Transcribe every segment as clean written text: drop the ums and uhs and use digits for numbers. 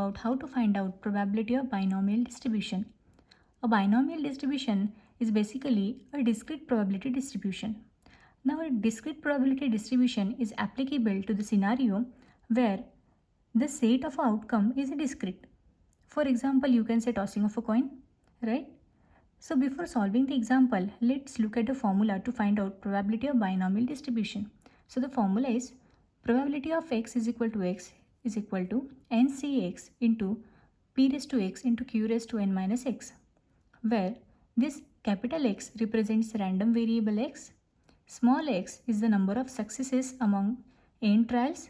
about how to find out probability of binomial distribution. A binomial distribution is basically a discrete probability distribution. Now, a discrete probability distribution is applicable to the scenario where the set of outcome is discrete. For example, you can say tossing of a coin, right? So before solving the example, let's look at the formula to find out probability of binomial distribution. So the formula is probability of x is equal to ncx into p raised to x into q raised to n minus x, where this capital X represents random variable x, small x is the number of successes among n trials,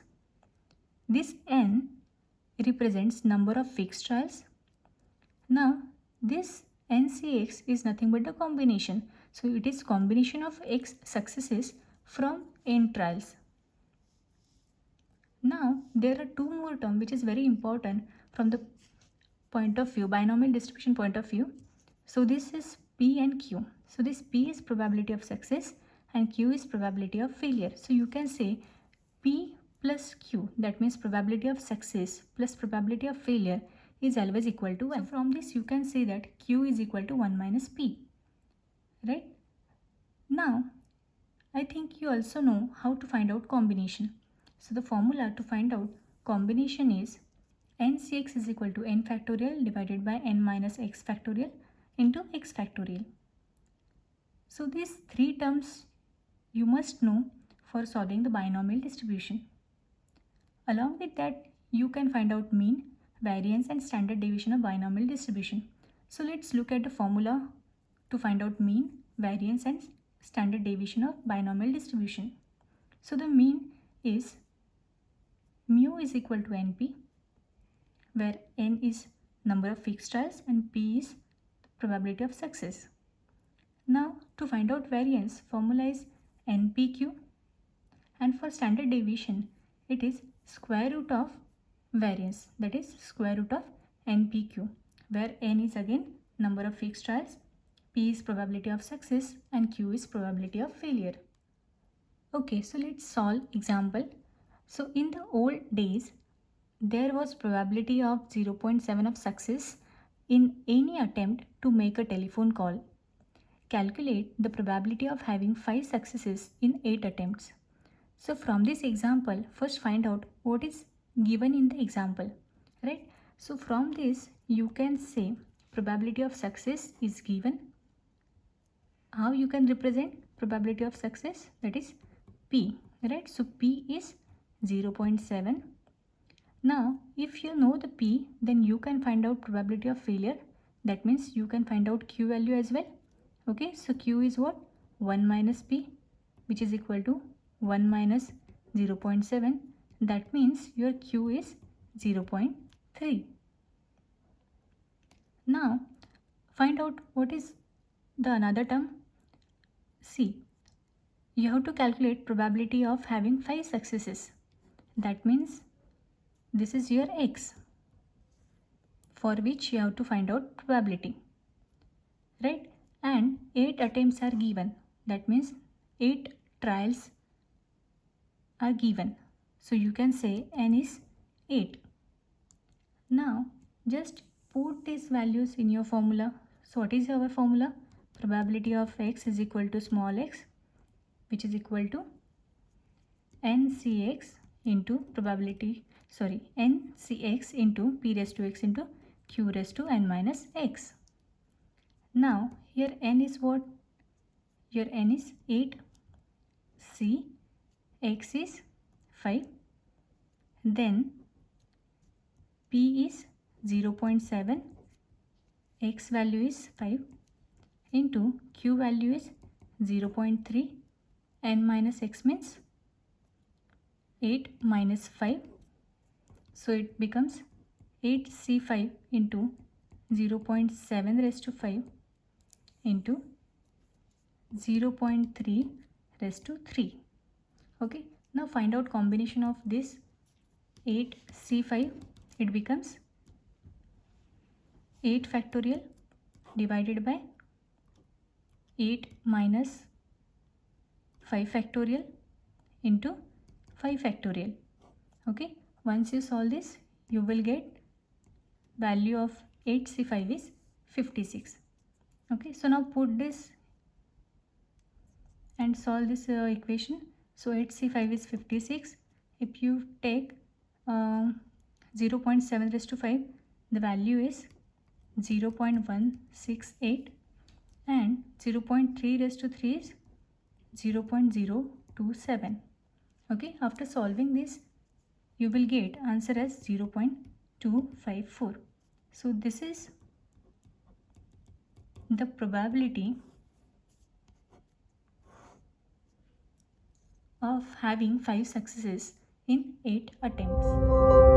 this n represents number of fixed trials. Now this ncx is nothing but the combination, so it is combination of x successes from n trials. Now there are two more terms which is very important from the point of view, binomial distribution point of view. So this is p and q. So this p is probability of success and q is probability of failure. So you can say p plus q, that means probability of success plus probability of failure, is always equal to 1. So from this you can say that q is equal to 1 minus p, right? Now I think you also know how to find out combination. So the formula to find out combination is ncx is equal to n factorial divided by n minus x factorial into x factorial. So these three terms you must know for solving the binomial distribution. Along with that, you can find out mean, variance and standard deviation of binomial distribution. So let's look at the formula to find out mean, variance and standard deviation of binomial distribution. So the mean is mu is equal to np, where n is number of fixed trials and p is probability of success. Now to find out variance, formula is npq, and for standard deviation it is square root of variance, that is square root of npq, where n is again number of fixed trials, p is probability of success and q is probability of failure. Okay, so let's solve example. So in the old days there was probability of 0.7 of success in any attempt to make a telephone call. Calculate the probability of having 5 successes in 8 attempts. So from this example, first find out what is given in the example, right? So from this you can say probability of success is given. How you can represent probability of success? That is p, right? So p is 0.7. Now if you know the p, then you can find out probability of failure. That means you can find out q value as well. Okay, so q is what? 1 minus p, which is equal to 1 minus 0.7. That means your q is 0.3. Now find out what is the another term. See, you have to calculate probability of having 5 successes. That means this is your x, for which you have to find out probability, right? And 8 attempts are given. That means 8 trials are given. So you can say n is 8. Now just put these values in your formula. So what is our formula? Probability of x is equal to small x, which is equal to ncx into ncx into p raised to x into q raised to n minus x. Now here n is what? Your n is 8, c, x is 5, then p is 0.7, x value is 5 into q value is 0.3, n minus x means 8 minus 5, so it becomes 8c5 into 0.7 raised to 5 into 0.3 raised to 3. Okay, now find out combination of this 8c5. It becomes 8 factorial divided by 8 minus 5 factorial into 5 factorial. Okay, once you solve this, you will get value of 8C5 is 56. Okay, so now put this and solve this equation. So 8C5 is 56. If you take 0.7 raised to 5, the value is 0.168, and 0.3 raised to 3 is 0.027. Okay, after solving this, you will get answer as 0.254. So this is the probability of having 5 successes in 8 attempts.